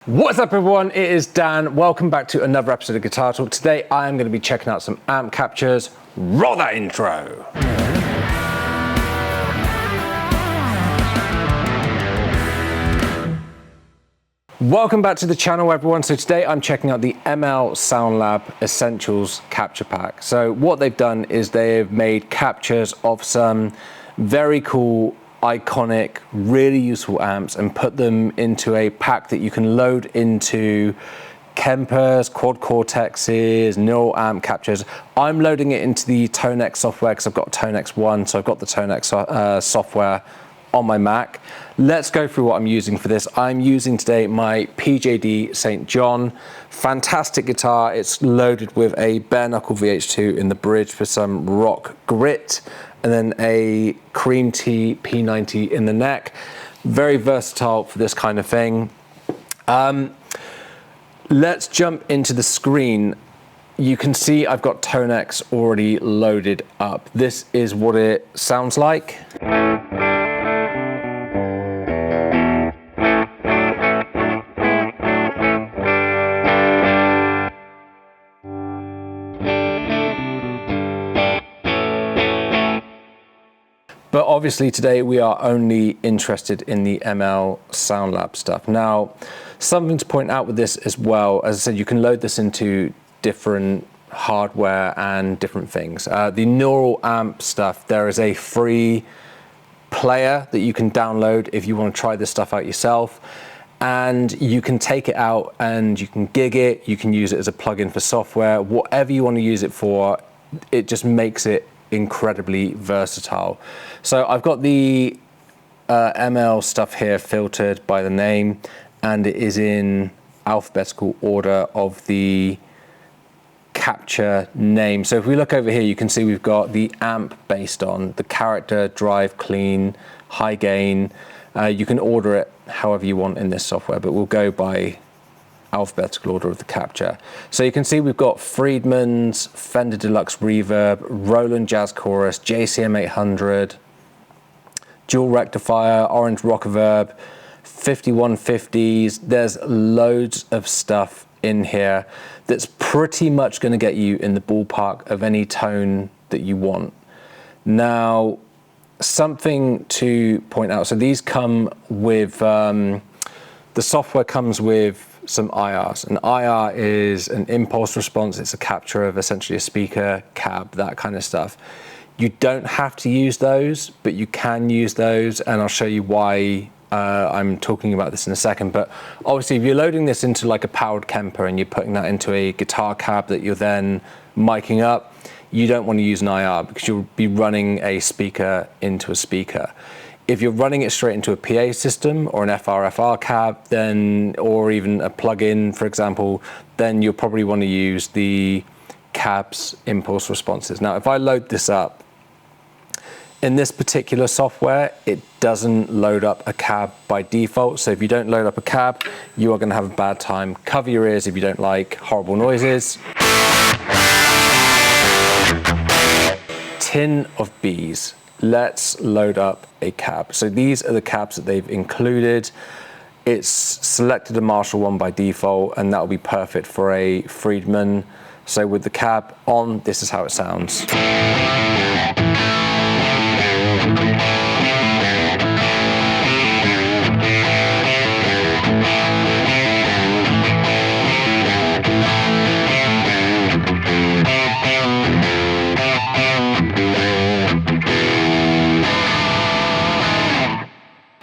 What's up everyone, it is Dan. Welcome back to another episode of Guitar Talk. Today I am going to be checking out some amp captures. Roll that intro. Welcome back to the channel everyone. So today I'm checking out the ML Sound Lab Essentials Capture Pack. So what they've done is they've made captures of some very cool, iconic, really useful amps and put them into a pack that you can load into Kempers, Quad Cortexes, neural amp captures. I'm loading it into the ToneX software because I've got ToneX 1, so I've got the ToneX software on my Mac. Let's go through what I'm using for this. I'm using today my PJD St. John. Fantastic guitar. It's loaded with a bare knuckle VH2 in the bridge for some rock grit, and then a Cream Tea P90 in the neck. Very versatile for this kind of thing. Let's jump into the screen. You can see I've got ToneX already loaded up. This is what it sounds like. But obviously today we are only interested in the ML Sound Lab stuff. Now, something to point out with this as well, as I said, you can load this into different hardware and different things. The neural amp stuff, there is a free player that you can download if you want to try this stuff out yourself. And you can take it out and you can gig it, you can use it as a plugin for software, whatever you want to use it for, it just makes it incredibly versatile. So I've got the ML stuff here filtered by the name, and it is in alphabetical order of the capture name. So if we look over here, you can see we've got the amp based on the character, drive, clean, high gain. You can order it however you want in this software, but we'll go by alphabetical order of the capture. So you can see we've got Friedman's, Fender Deluxe Reverb, Roland Jazz Chorus, JCM 800, Dual Rectifier, Orange Rockaverb, 5150s. There's loads of stuff in here that's pretty much going to get you in the ballpark of any tone that you want. Now, something to point out, so these come with, the software comes with some IRs. An IR is an impulse response. It's a capture of essentially a speaker, cab, that kind of stuff. You don't have to use those, but you can use those, and I'll show you why I'm talking about this in a second. But obviously, if you're loading this into like a powered Kemper and you're putting that into a guitar cab that you're then miking up, you don't want to use an IR because you'll be running a speaker into a speaker. If you're running it straight into a PA system or an FRFR cab, then, or even a plug-in, for example, then you'll probably want to use the cab's impulse responses. Now, if I load this up, in this particular software, it doesn't load up a cab by default. So if you don't load up a cab, you are going to have a bad time. Cover your ears if you don't like horrible noises. Tin of bees. Let's load up a cab. So these are the cabs that they've included. It's selected a Marshall one by default, and that will be perfect for a Friedman. So with the cab on, this is how it sounds.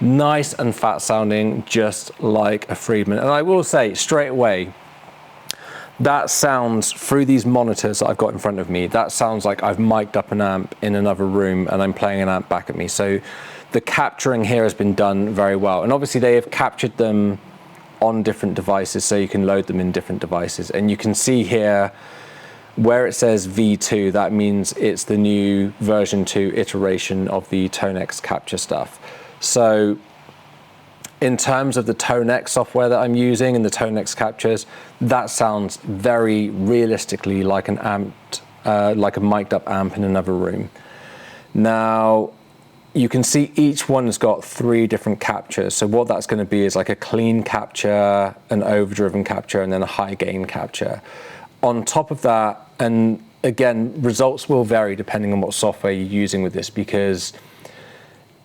Nice and fat sounding, just like a Friedman. And I will say straight away, that sounds, through these monitors that I've got in front of me, that sounds like I've mic'd up an amp in another room and I'm playing an amp back at me. So the capturing here has been done very well. And obviously they have captured them on different devices, so you can load them in different devices. And you can see here where it says V2, that means it's the new version 2 iteration of the ToneX capture stuff. So in terms of the ToneX software that I'm using and the ToneX captures, that sounds very realistically like an amp, like a mic'd up amp in another room. Now, you can see each one has got 3 different captures. So what that's going to be is like a clean capture, an overdriven capture, and then a high gain capture. On top of that, and again, results will vary depending on what software you're using with this, because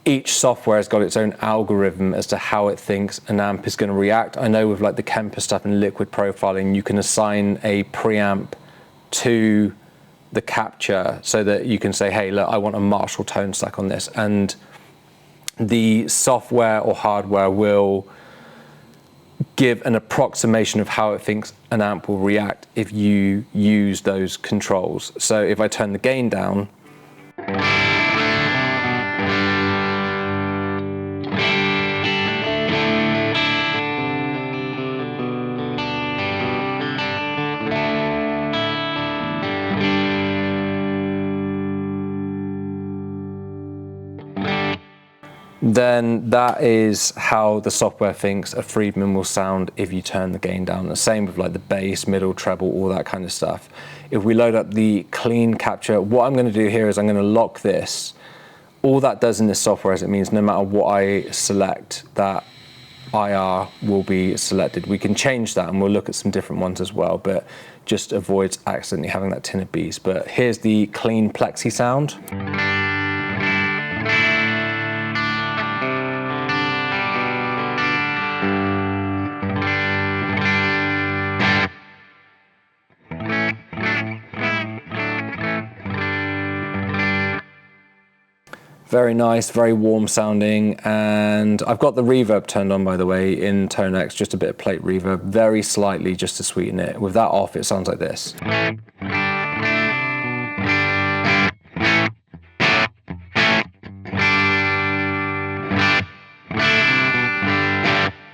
each software has got its own algorithm as to how it thinks an amp is going to react. I know with like the Kemper stuff and liquid profiling, you can assign a preamp to the capture so that you can say, hey, look, I want a Marshall tone stack on this. And the software or hardware will give an approximation of how it thinks an amp will react if you use those controls. So if I turn the gain down, then that is how the software thinks a Friedman will sound if you turn the gain down. The same with like the bass, middle, treble, all that kind of stuff. If we load up the clean capture, what I'm going to do here is I'm going to lock this. All that does in this software is it means no matter what I select, that IR will be selected. We can change that and we'll look at some different ones as well, but just avoids accidentally having that tin of bees. But here's the clean plexi sound. Very nice, very warm sounding, and I've got the reverb turned on, by the way, in ToneX, just a bit of plate reverb, very slightly, just to sweeten it. With that off, it sounds like this.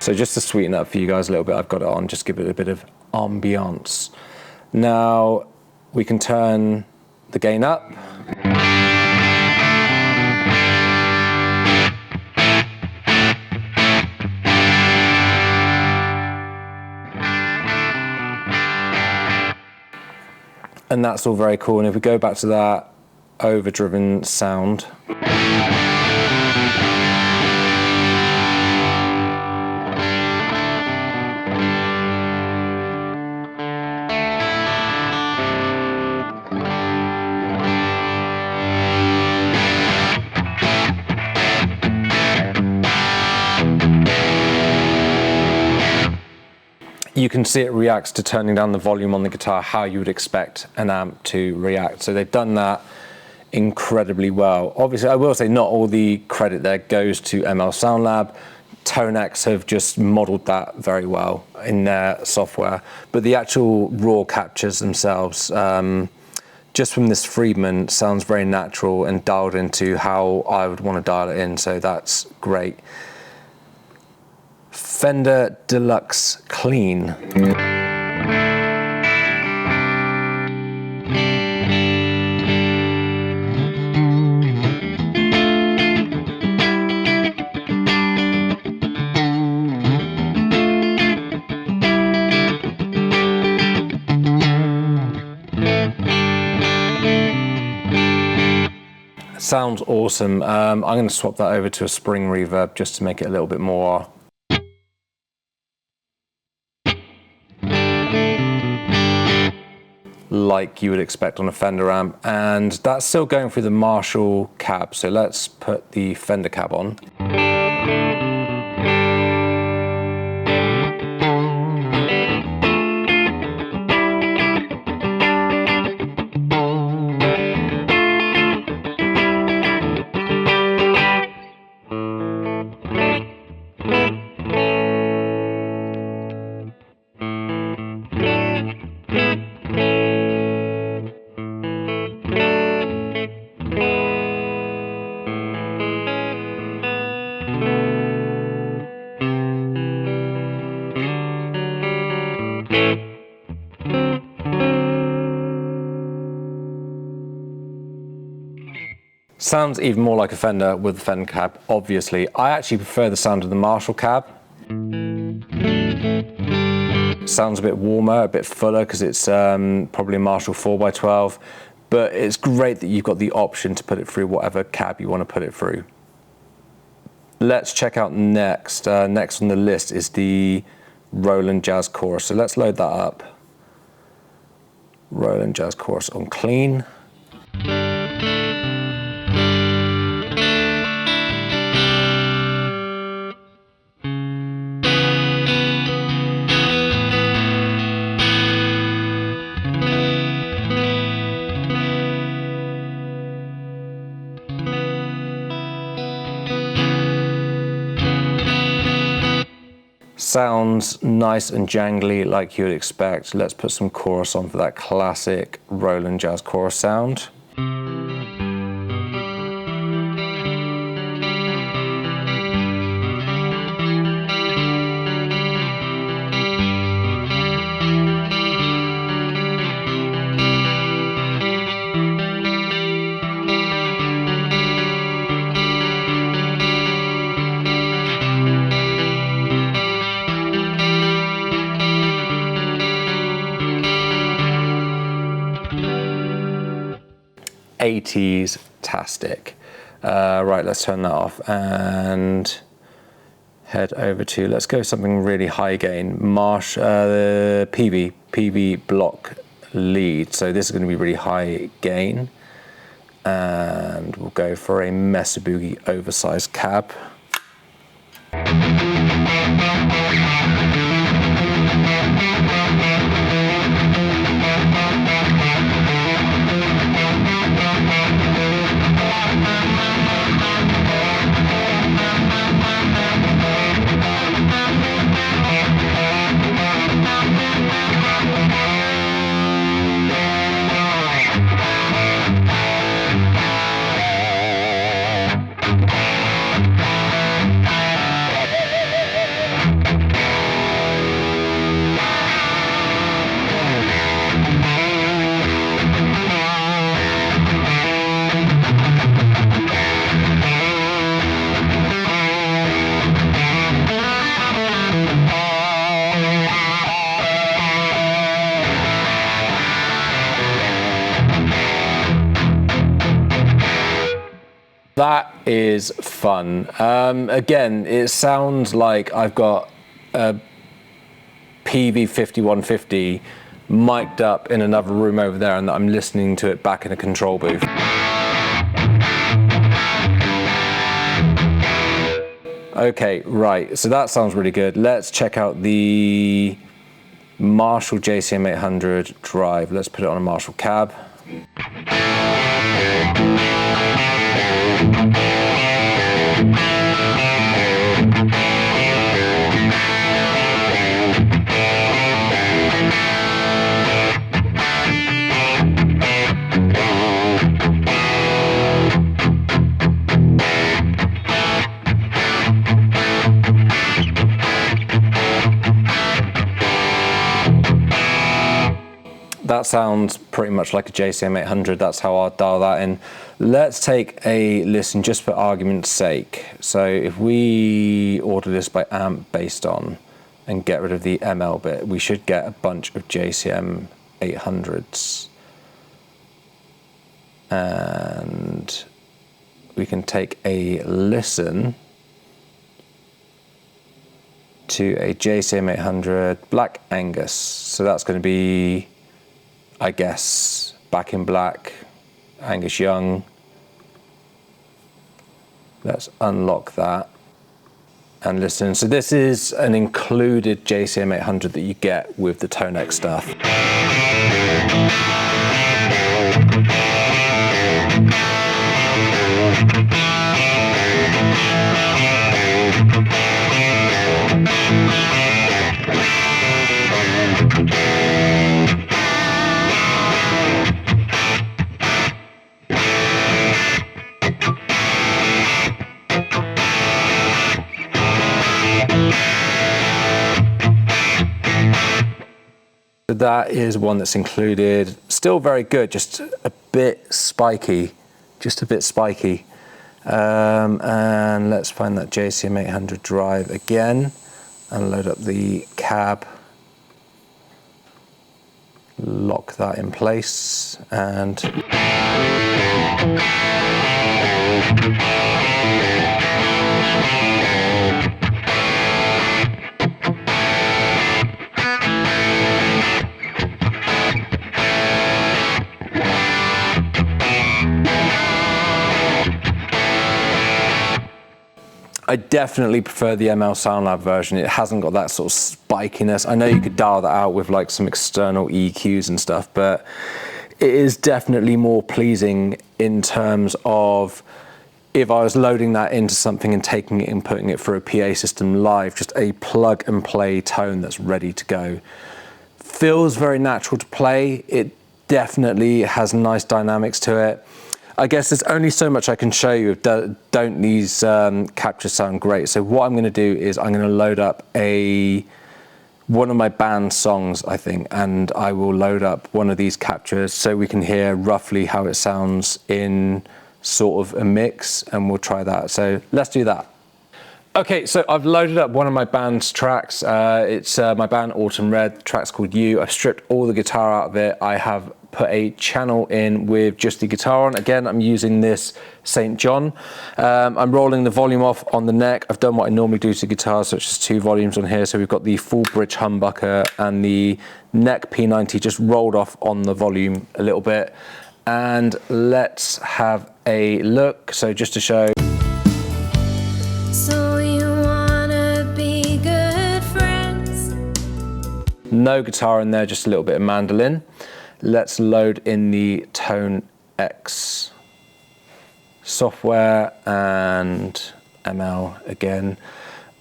So just to sweeten up for you guys a little bit, I've got it on, just give it a bit of ambiance. Now we can turn the gain up. And that's all very cool. And if we go back to that overdriven sound, you can see it reacts to turning down the volume on the guitar how you would expect an amp to react. So they've done that incredibly well. Obviously, I will say not all the credit there goes to ML Sound Lab. ToneX have just modeled that very well in their software. But the actual raw captures themselves, just from this Friedman, sounds very natural and dialed into how I would want to dial it in. So that's great. Fender Deluxe Clean. Sounds awesome. I'm going to swap that over to a spring reverb just to make it a little bit more like you would expect on a Fender amp, and that's still going through the Marshall cab. So let's put the Fender cab on. Sounds even more like a Fender with the Fender cab, obviously. I actually prefer the sound of the Marshall cab. Sounds a bit warmer, a bit fuller, because it's probably a Marshall 4x12, but it's great that you've got the option to put it through whatever cab you want to put it through. let's check out next. Next on the list is the Roland Jazz Chorus. So let's load that up. Roland Jazz Chorus on clean. Sounds nice and jangly like you would expect. Let's put some chorus on for that classic Roland Jazz Chorus sound. 80s-tastic. Right, let's turn that off and head over to, let's go something really high gain. PV block lead. So this is going to be really high gain. And we'll go for a Mesa Boogie oversized cab. That is fun. Again, it sounds like I've got a PV 5150 mic'd up in another room over there and that I'm listening to it back in a control booth. Okay, right, so that sounds really good. Let's check out the Marshall JCM 800 drive. Let's put it on a Marshall cab. That sounds pretty much like a JCM 800. That's how I'll dial that in. Let's take a listen just for argument's sake. So if we order this by amp based on and get rid of the ML bit, we should get a bunch of JCM 800s. And we can take a listen to a JCM 800 Black Angus. So that's going to be, I guess, Back in Black, Angus Young. Let's unlock that and listen. So this is an included JCM 800 that you get with the ToneX stuff. That is one that's included. Still very good, just a bit spiky. And let's find that JCM 800 drive again and load up the cab. Lock that in place and I definitely prefer the ML SoundLab version. It hasn't got that sort of spikiness. I know you could dial that out with like some external EQs and stuff, but it is definitely more pleasing in terms of if I was loading that into something and taking it and putting it through a PA system live, just a plug and play tone that's ready to go. Feels very natural to play. It definitely has nice dynamics to it. I guess there's only so much I can show you. Don't these captures sound great? So what I'm going to do is I'm going to load up one of my band songs, I think, and I will load up one of these captures so we can hear roughly how it sounds in sort of a mix, and we'll try that. So let's do that. Okay, so I've loaded up one of my band's tracks. It's my band Autumn Red. The track's called You. I've stripped all the guitar out of it. I have put a channel in with just the guitar on. Again, I'm using this St. John. I'm rolling the volume off on the neck. I've done what I normally do to guitars, so it's just 2 volumes on here. So we've got the full bridge humbucker and the neck P90 just rolled off on the volume a little bit. And let's have a look. So just to show. So you wanna be good friends? No guitar in there, just a little bit of mandolin. Let's load in the ToneX software and ML again.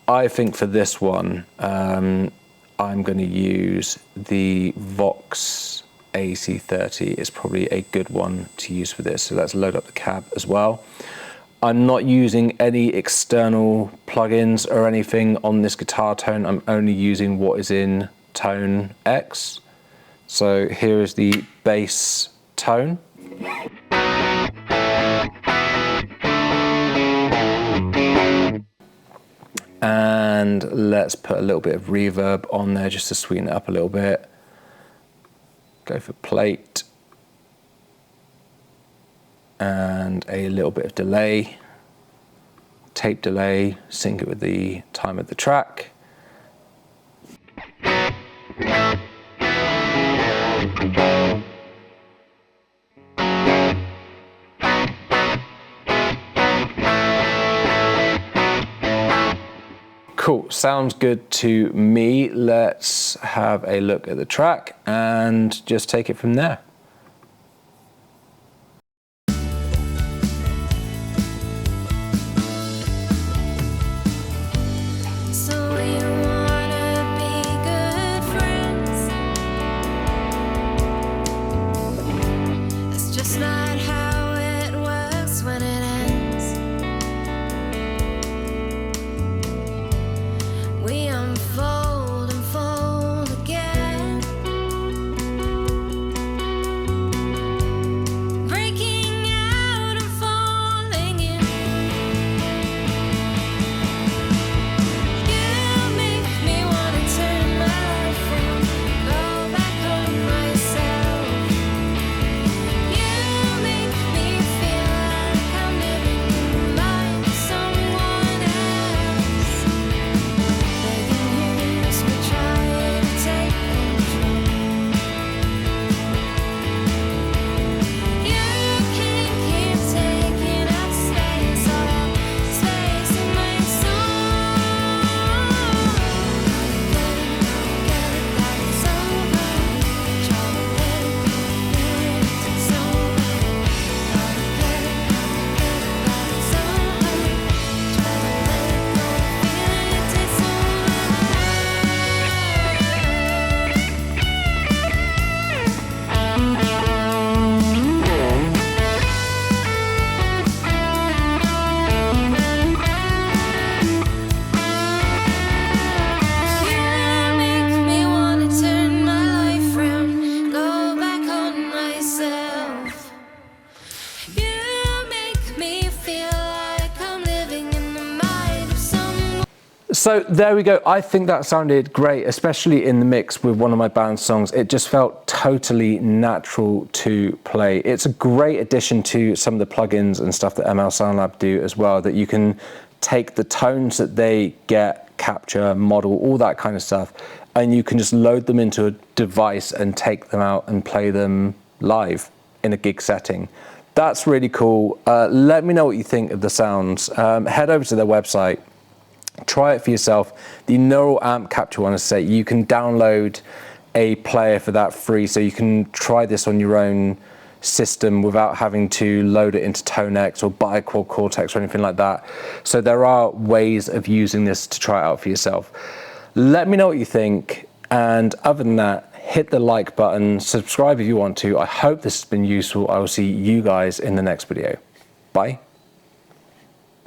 I think for this one, I'm going to use the Vox AC30. It's probably a good one to use for this. So let's load up the cab as well. I'm not using any external plugins or anything on this guitar tone. I'm only using what is in ToneX. So here is the bass tone. And let's put a little bit of reverb on there just to sweeten it up a little bit. Go for plate. And a little bit of delay. Tape delay, sync it with the time of the track. Cool, sounds good to me. Let's have a look at the track and just take it from there. So you wanna be good friends? That's just not how it works when it ends. We unfold and fold again, breaking out and falling in. You make me wanna turn my life around, go back on myself. You make me feel like I'm living in the mind of someone else. They can use me, try to take control. You can't keep taking up space, all that space in my soul. Get it that it's over. Try to let it go, it's over. Try to get it that it's over. Try to let it go, feel it, it's over. You make me wanna turn my life round, go back on myself. You make me feel like I'm living in the mind of someone. So there we go. I think that sounded great, especially in the mix with one of my band's songs. It just felt totally natural to play. It's a great addition to some of the plugins and stuff that ML SoundLab do as well, that you can take the tones that they get, capture, model, all that kind of stuff, and you can just load them into a device and take them out and play them live in a gig setting. That's really cool. Let me know what you think of the sounds. Head over to their website, Try it for yourself. The neural amp capture one, I say, you can download a player for that free, so you can try this on your own system without having to load it into ToneX or buy a quad Cortex or anything like that. So there are ways of using this to try it out for yourself. Let me know what you think, and other than that, hit the like button, subscribe if you want to. I hope this has been useful. I will see you guys in the next video. Bye.